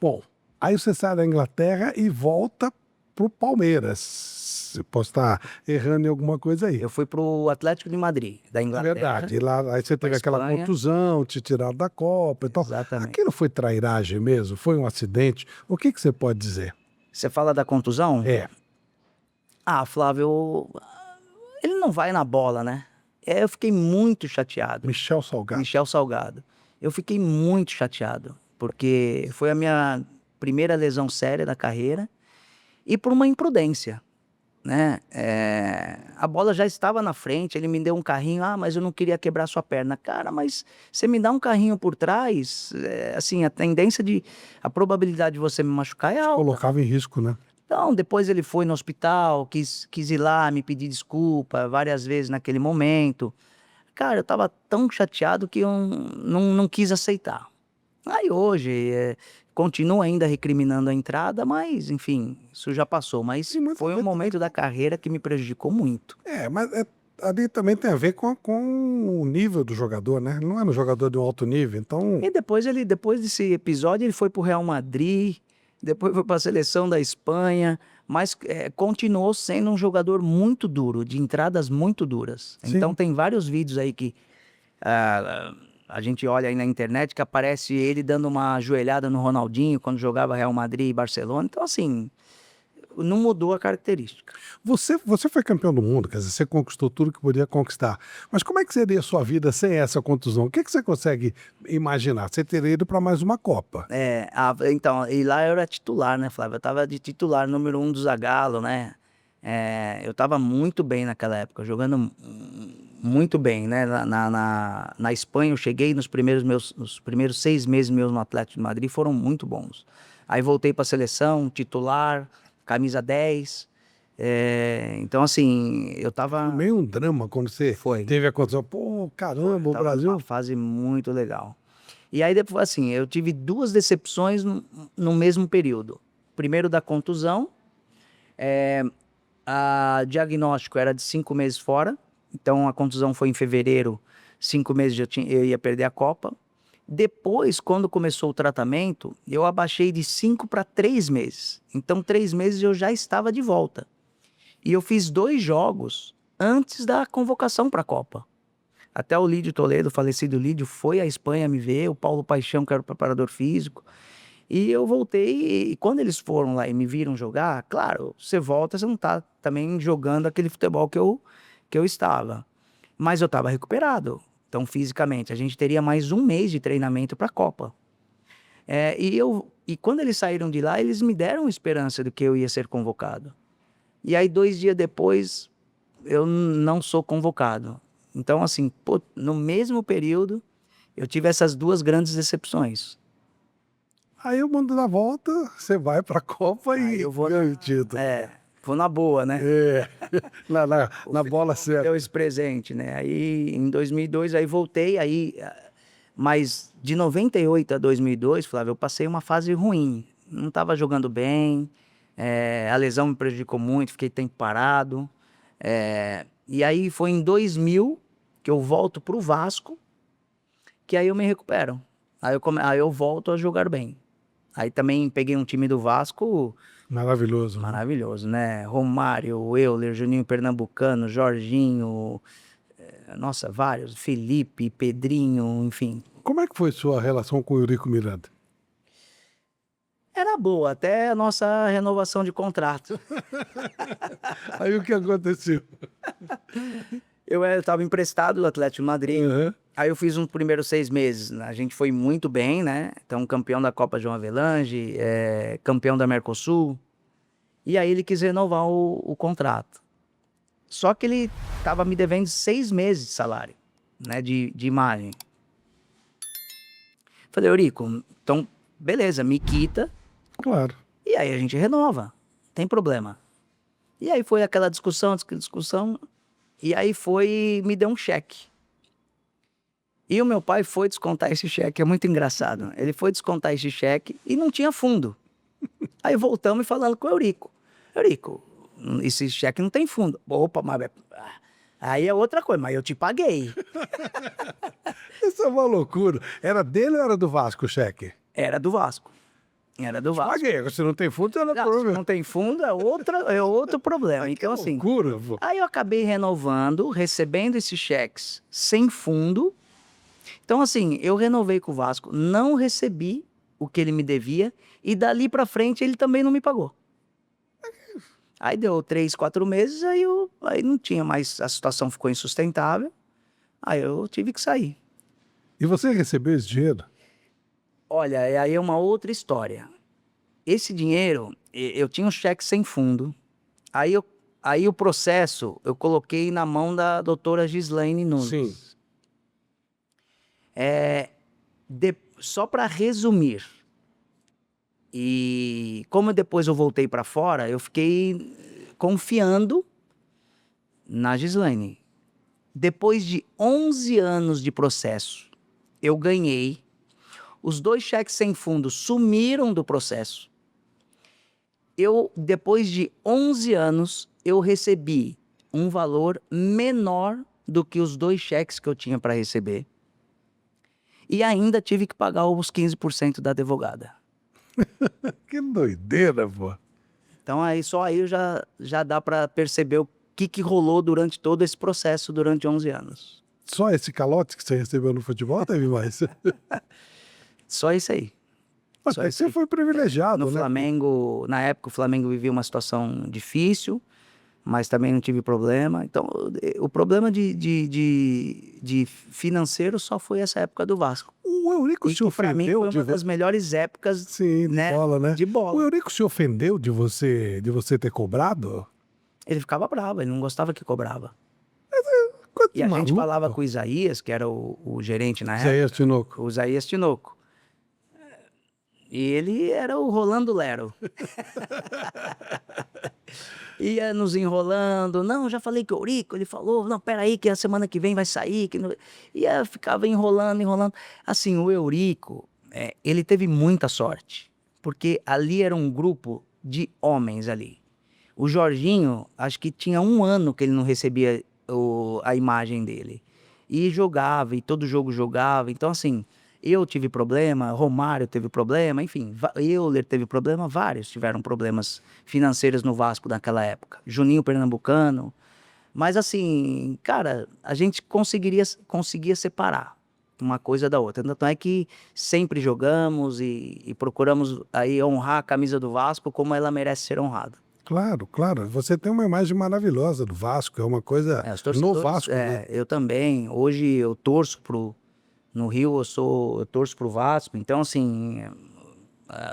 Bom, aí você sai da Inglaterra e volta pro Palmeiras. Eu posso estar errando em alguma coisa aí. Eu fui pro Atlético de Madrid, da É Inglaterra. verdade. E lá, aí você teve aquela Espanha. contusão, te tiraram da Copa e tal. Exatamente. Aquilo foi trairagem mesmo? Foi um acidente? O que você pode dizer? Você fala da contusão? É, Ah, Flávio, ele não vai na bola, né? Eu fiquei muito chateado. Michel Salgado. Michel Salgado. Eu fiquei muito chateado, porque foi a minha primeira lesão séria da carreira e por uma imprudência, né? A bola já estava na frente, ele me deu um carrinho, mas eu não queria quebrar sua perna. Cara, mas você me dá um carrinho por trás, assim, a probabilidade de você me machucar é alta. Colocava em risco, né? Então, depois ele foi no hospital, quis ir lá me pedir desculpa várias vezes naquele momento. Cara, eu tava tão chateado que eu não quis aceitar. Aí hoje, continuo ainda recriminando a entrada, mas enfim, isso já passou. Mas Sim, mas foi um momento da carreira que me prejudicou muito. Mas ali também tem a ver com o nível do jogador, né? Ele não é um jogador de um alto nível, então... E depois desse episódio, ele foi pro Real Madrid, depois foi para a seleção da Espanha, mas continuou sendo um jogador muito duro, de entradas muito duras. Sim. Então tem vários vídeos aí que a gente olha aí na internet que aparece ele dando uma joelhada no Ronaldinho quando jogava Real Madrid e Barcelona. Então assim, não mudou a característica. Você foi campeão do mundo, quer dizer, você conquistou tudo que podia conquistar. Mas como é que seria a sua vida sem essa contusão? O que você consegue imaginar? Você teria ido para mais uma Copa. Então, e lá eu era titular, né, Flávio? Eu tava de titular número 1 do Zagallo, né? Eu tava muito bem naquela época, jogando muito bem, né? Na Espanha eu cheguei nos primeiros 6 meses meus no Atlético de Madrid foram muito bons. Aí voltei pra seleção, titular, camisa 10. Então assim, eu tava... Meio um drama quando você teve a contusão. Pô, caramba, o Tava Brasil... numa fase muito legal. E aí depois, assim, eu tive 2 decepções no mesmo período. Primeiro da contusão, a diagnóstico era de 5 meses fora, então a contusão foi em fevereiro, 5 meses eu ia perder a Copa. Depois, quando começou o tratamento, eu abaixei de 5 para 3 meses. Então 3 meses eu já estava de volta. E eu fiz 2 jogos antes da convocação para a Copa. Até o Lídio Toledo, o falecido Lídio, foi à Espanha me ver, o Paulo Paixão, que era o preparador físico. E eu voltei, e quando eles foram lá e me viram jogar, claro, você volta, você não tá também jogando aquele futebol que eu estava. Mas eu estava recuperado, então fisicamente. A gente teria mais 1 mês de treinamento para a Copa. E quando eles saíram de lá, eles me deram esperança de que eu ia ser convocado. E aí 2 dias depois, eu não sou convocado. Então, assim, no mesmo período, eu tive essas 2 grandes decepções. Aí o mundo dá volta, você vai pra Copa Aí e eu vou ganha o título. vou na boa, né? Na bola certa. Deu esse presente, né? Aí, em 2002, aí voltei, mas de 98 a 2002, Flávio, eu passei uma fase ruim. Não estava jogando bem, a lesão me prejudicou muito, fiquei tempo parado. E aí foi em 2000 que eu volto pro Vasco, que aí eu me recupero. Aí eu volto a jogar bem. Aí também peguei um time do Vasco Maravilhoso. maravilhoso, né? Romário, Euler, Juninho Pernambucano, Jorginho, nossa, vários, Felipe, Pedrinho, enfim. Como é que foi sua relação com o Eurico Miranda? Era boa, até a nossa renovação de contrato. Aí o que aconteceu? Eu estava emprestado do Atlético de Madrid. Uhum. Aí eu fiz os primeiros 6 meses. A gente foi muito bem, né? Então, campeão da Copa João Avelange, campeão da Mercosul. E aí ele quis renovar o contrato. Só que ele estava me devendo 6 meses de salário, né? De imagem. Falei, Eurico, então, beleza, me quita. Claro. E aí a gente renova. Não tem problema. E aí foi aquela discussão. E aí me deu um cheque. E o meu pai foi descontar esse cheque, é muito engraçado. Ele foi descontar esse cheque e não tinha fundo. Aí voltamos e falando com o Eurico. Eurico, esse cheque não tem fundo. Opa, mas... Aí é outra coisa, mas eu te paguei. Isso é uma loucura. Era dele ou era do Vasco o cheque? Era do Vasco. Era do Vasco. Paguei, se não tem fundo, ela Se não tem fundo, é outro problema. Então, assim, loucura, pô. aí eu acabei renovando, recebendo esses cheques sem fundo. Então, assim, eu renovei com o Vasco, não recebi o que ele me devia e dali pra frente ele também não me pagou. Aí deu 3, 4 meses, aí não tinha mais, a situação ficou insustentável, aí eu tive que sair. E você recebeu esse dinheiro? Olha, aí é uma outra história. Esse dinheiro, eu tinha um cheque sem fundo, aí o processo eu coloquei na mão da doutora Gislaine Nunes. Sim. Só para resumir, e como depois eu voltei para fora, eu fiquei confiando na Gislaine. Depois de 11 anos de processo, eu ganhei. Os 2 cheques sem fundo sumiram do processo. Depois de 11 anos, eu recebi um valor menor do que os 2 cheques que eu tinha para receber. E ainda tive que pagar os 15% da advogada. Que doideira, pô. Então só aí já dá para perceber o que rolou durante todo esse processo, durante 11 anos. Só esse calote que você recebeu no futebol, teve mais? Só isso aí. Mas Só aí isso você aí. foi privilegiado, No né? Flamengo, na época o Flamengo vivia uma situação difícil, mas também não tive problema. Então o problema de financeiro só foi essa época do Vasco. O Eurico E se que pra mim ofendeu foi de uma das melhores épocas, Sim, de né, bola, né? de bola. O Eurico se ofendeu de você ter cobrado? Ele ficava bravo, ele não gostava que cobrava. Coisa E a gente maluca. falava com o Isaías, que era o gerente na época, Isaías Tinoco. o Isaías Tinoco. E ele era o Rolando Lero. Ia nos enrolando. Não, já falei que o Eurico, ele falou, não, peraí, que a semana que vem vai sair. Ficava enrolando. Assim, o Eurico, ele teve muita sorte, porque ali era um grupo de homens ali. O Jorginho, acho que tinha 1 ano que ele não recebia a imagem dele. E jogava, e todo jogo jogava. Então, assim, eu tive problema, Romário teve problema, enfim, Euler teve problema, vários tiveram problemas financeiros no Vasco naquela época. Juninho Pernambucano. Mas, assim, cara, a gente conseguia separar uma coisa da outra. Tanto é que sempre jogamos e procuramos aí honrar a camisa do Vasco como ela merece ser honrada. Claro, claro. Você tem uma imagem maravilhosa do Vasco, é uma coisa Os no torcedores, Vasco, né? eu também. Hoje eu torço no Rio, eu torço pro Vasco. Então, assim,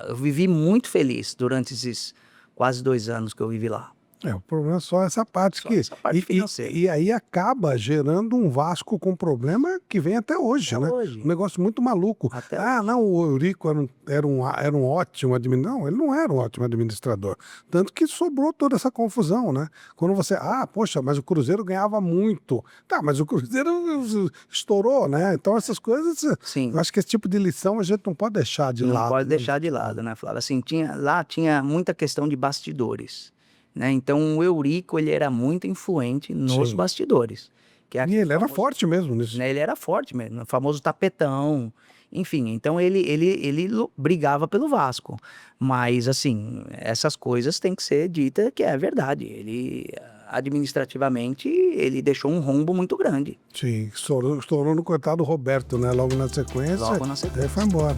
eu vivi muito feliz durante esses quase 2 anos que eu vivi lá. O problema é só essa parte Só essa parte financeira. E aí acaba gerando um Vasco com problema que vem até hoje, Até né? hoje. Um negócio muito maluco. Até Não, o Eurico era um ótimo administrador. Não, ele não era um ótimo administrador. Tanto que sobrou toda essa confusão, né? Quando você, poxa, mas o Cruzeiro ganhava muito. Tá, mas o Cruzeiro estourou, né? Então essas coisas, Sim. eu acho que esse tipo de lição a gente não pode deixar de lado. Não pode deixar de lado, né, Flávio? Assim, lá tinha muita questão de bastidores, né? Então o Eurico, ele era muito influente nos Sim. bastidores. Que é E ele era forte mesmo nisso. né? Ele era forte mesmo, o famoso tapetão. Enfim, então ele brigava pelo Vasco. Mas, assim, essas coisas têm que ser ditas que é verdade. Ele, administrativamente, ele deixou um rombo muito grande. Sim, estourou no coitado Roberto, né? Logo na sequência. Logo na sequência. Aí foi embora.